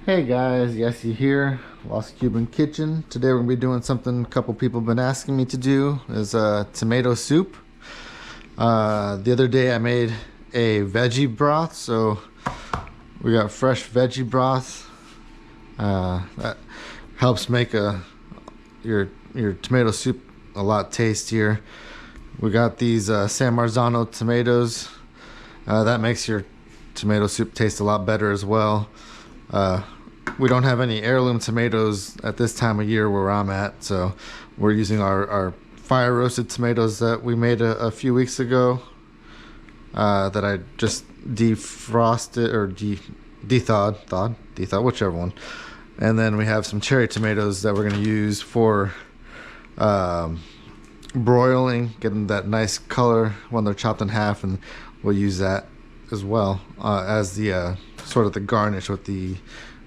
Hey guys, Yessie here, Lost Cuban Kitchen. Today we're going to be doing something a couple people have been asking me to do, is tomato soup. The other day I made a veggie broth, so we got fresh veggie broth. That helps make your tomato soup a lot tastier. We got these San Marzano tomatoes. That makes your tomato soup taste a lot better as well. We don't have any heirloom tomatoes at this time of year where I'm at, so we're using our fire roasted tomatoes that we made a few weeks ago, that I just defrosted or thawed, whichever one. And then we have some cherry tomatoes that we're going to use for broiling, getting that nice color when they're chopped in half, and we'll use that as well as the sort of the garnish with the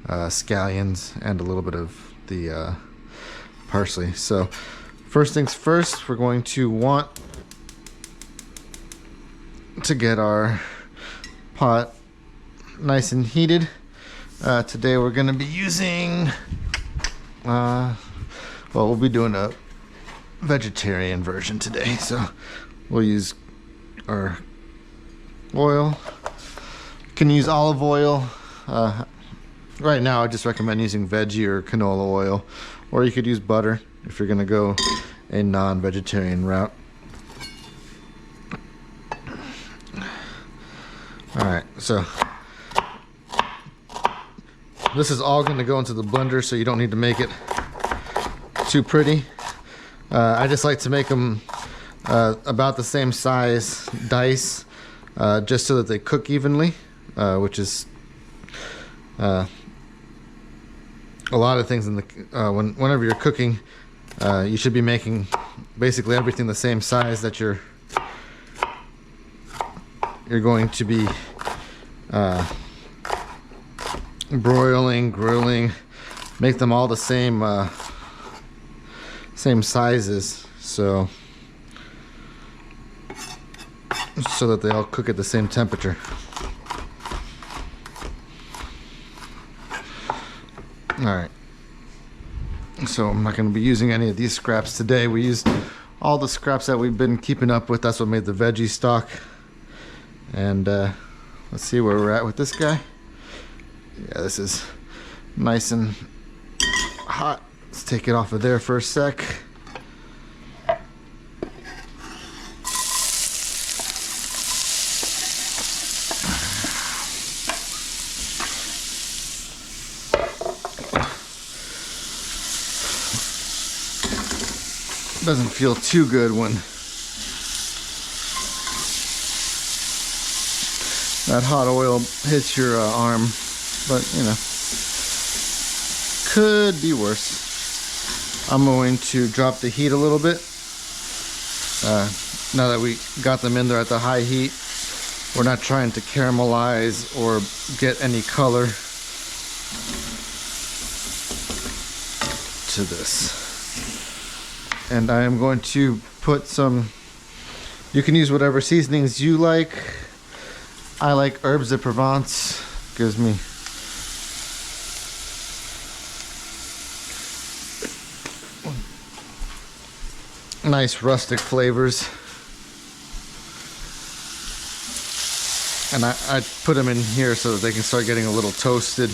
scallions and a little bit of the parsley. So first things first, we're going to want to get our pot nice and heated. Today we're going to be using we'll be doing a vegetarian version today, so we'll use our oil. You can use olive oil. Right now I just recommend using veggie or canola oil, or you could use butter if you're gonna go a non-vegetarian route. Alright, so this is all gonna go into the blender, so you don't need to make it too pretty. I just like to make them about the same size dice, just so that they cook evenly, which is a lot of things in the whenever you're cooking, you should be making basically everything the same size that you're going to be broiling, grilling. Make them all the same sizes, so that they all cook at the same temperature. Alright, so I'm not going to be using any of these scraps today. We used all the scraps that we've been keeping up with. That's what made the veggie stock. And let's see where we're at with this guy. Yeah, this is nice and hot. Let's take it off of there for a sec. Doesn't feel too good when that hot oil hits your arm, but you know, could be worse. I'm going to drop the heat a little bit. Now that we got them in there at the high heat, we're not trying to caramelize or get any color to this. And I am going to put some, you can use whatever seasonings you like. I like herbs de Provence. Gives me nice rustic flavors. And I put them in here so that they can start getting a little toasted.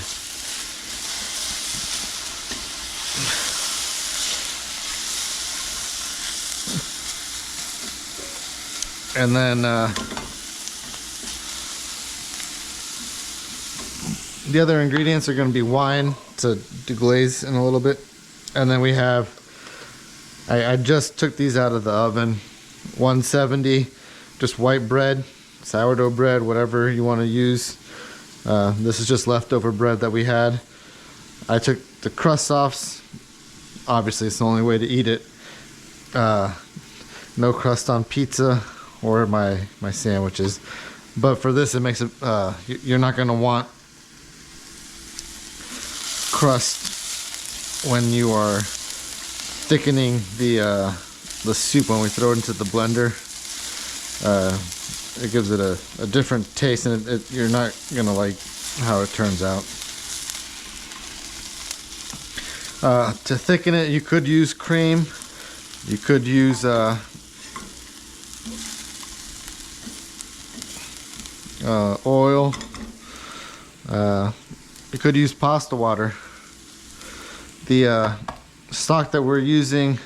And then the other ingredients are going to be wine to deglaze in a little bit. And then we have, I just took these out of the oven, 170, just white bread, sourdough bread, whatever you want to use. This is just leftover bread that we had. I took the crust off. Obviously it's the only way to eat it. No crust on pizza or my sandwiches, but for this it makes it you're not going to want crust when you are thickening the soup. When we throw it into the blender, it gives it a different taste, and you're not gonna like how it turns out. To thicken it, you could use cream. You could use oil. You could use pasta water. The stock that we're using,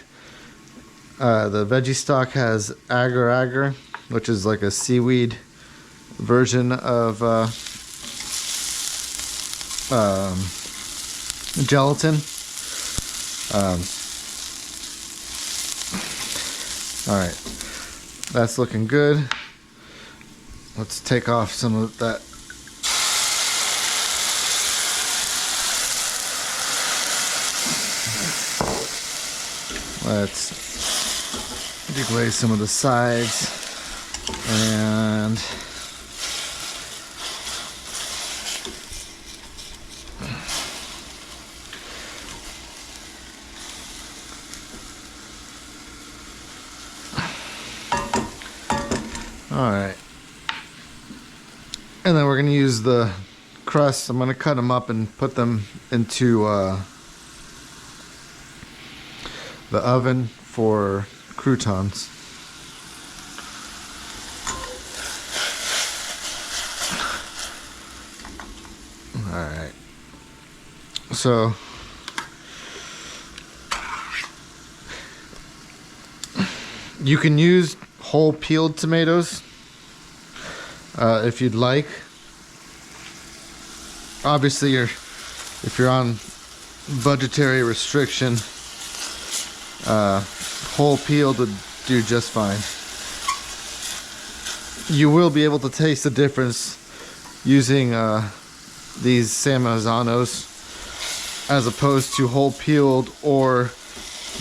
the veggie stock, has agar agar, which is like a seaweed version of gelatin. All right, that's looking good. Let's take off some of that. Let's deglaze some of the sides and all right. And then we're going to use the crust. I'm going to cut them up and put them into the oven for croutons. All right. So you can use whole peeled tomatoes if you'd like. Obviously, if you're on budgetary restriction, whole peeled would do just fine. You will be able to taste the difference using these San Marzano's as opposed to whole peeled or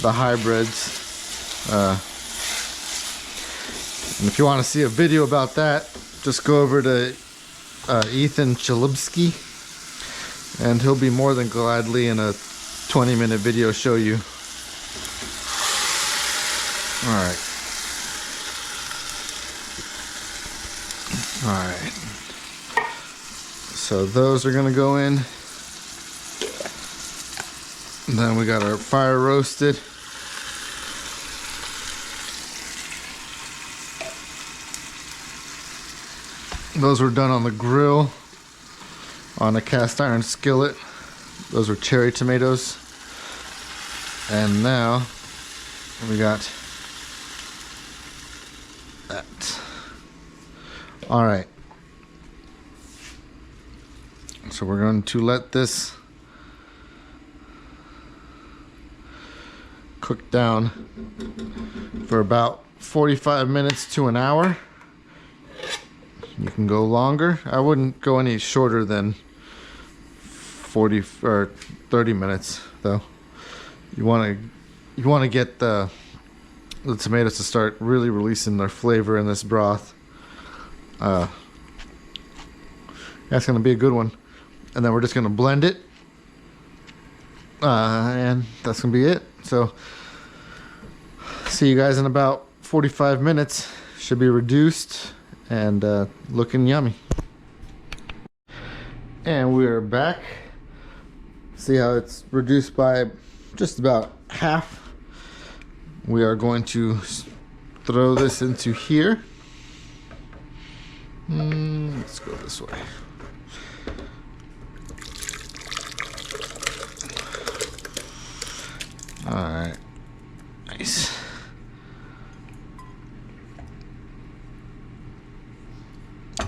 the hybrids. And if you want to see a video about that, just go over to Ethan Chalubsky, and he'll be more than gladly in a 20-minute video show you. Alright. Alright. So those are going to go in. And then we got our fire roasted. Those were done on the grill on a cast iron skillet. Those were cherry tomatoes. And now we got that. All right. So we're going to let this cook down for about 45 minutes to an hour. You can go longer. I wouldn't go any shorter than 40 or 30 minutes though. You want to get the tomatoes to start really releasing their flavor in this broth. That's going to be a good one. And then we're just going to blend it. And that's going to be it. So see you guys in about 45 minutes. Should be reduced and looking yummy. And we're back. See how it's reduced by just about half. We are going to throw this into here. Let's go this way. All right, nice.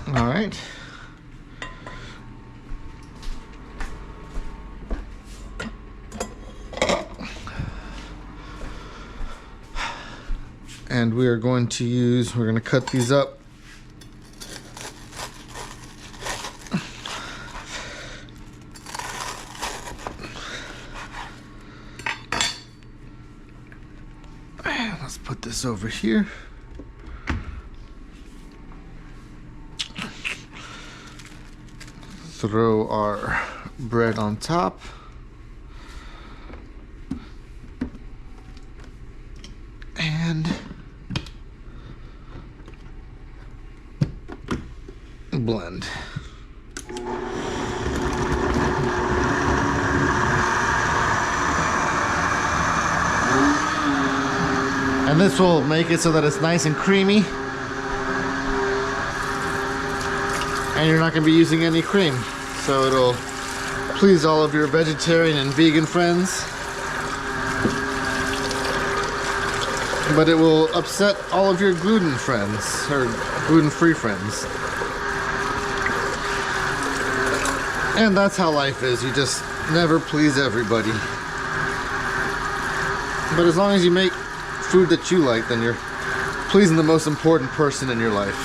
All right. And we are going to cut these up. And let's put this over here. Throw our bread on top. And blend. And this will make it so that it's nice and creamy. And you're not going to be using any cream. So it'll please all of your vegetarian and vegan friends. But it will upset all of your gluten friends, or gluten-free friends. And that's how life is. You just never please everybody. But as long as you make food that you like, then you're pleasing the most important person in your life.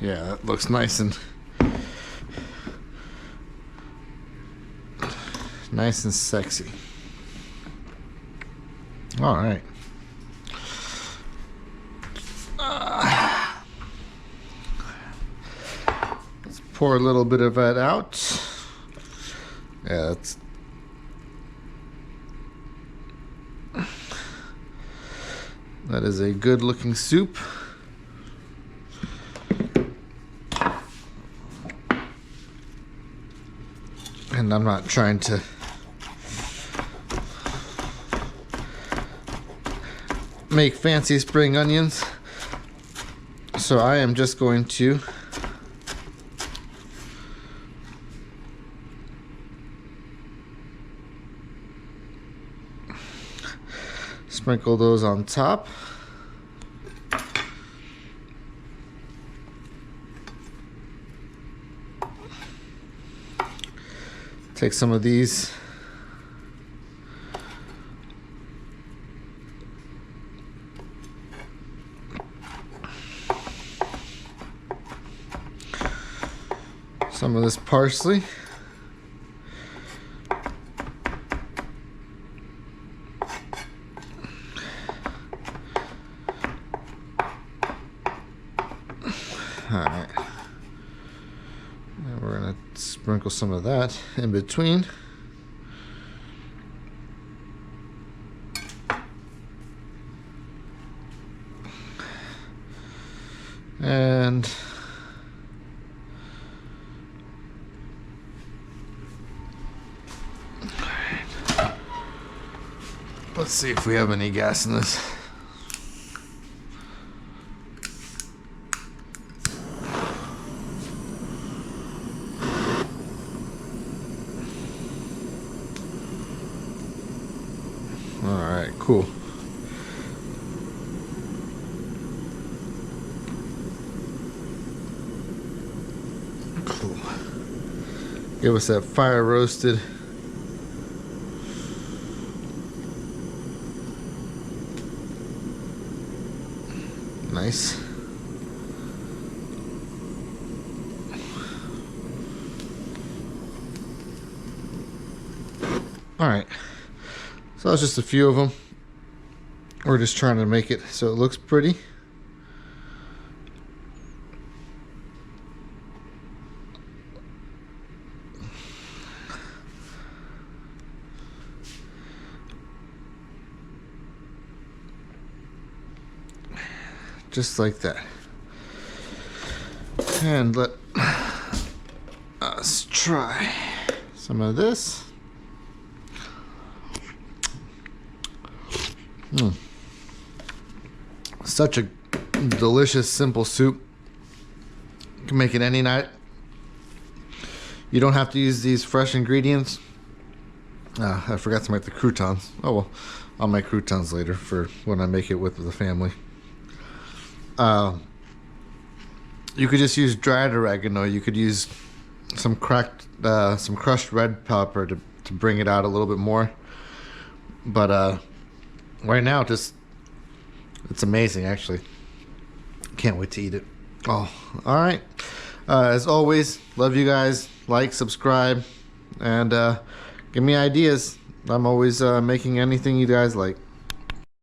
Yeah, that looks nice and sexy. All right. Let's pour a little bit of that out. Yeah, that is a good looking soup. And I'm not trying to make fancy spring onions, so I am just going to sprinkle those on top. Take some of these some of this parsley. All right. And we're gonna sprinkle some of that in between. And let's see if we have any gas in this. All right, cool. Cool. Give us that fire roasted. Nice. All right. So that's just a few of them. We're just trying to make it so it looks pretty. Just like that. And let us try some of this. Such a delicious, simple soup. You can make it any night. You don't have to use these fresh ingredients. I forgot to make the croutons. Oh well, I'll make croutons later for when I make it with the family. You could just use dried oregano. You could use some crushed red pepper to bring it out a little bit more. But right now, it's amazing, actually. Can't wait to eat it. Oh, all right. As always, love you guys. Like, subscribe, and give me ideas. I'm always making anything you guys like.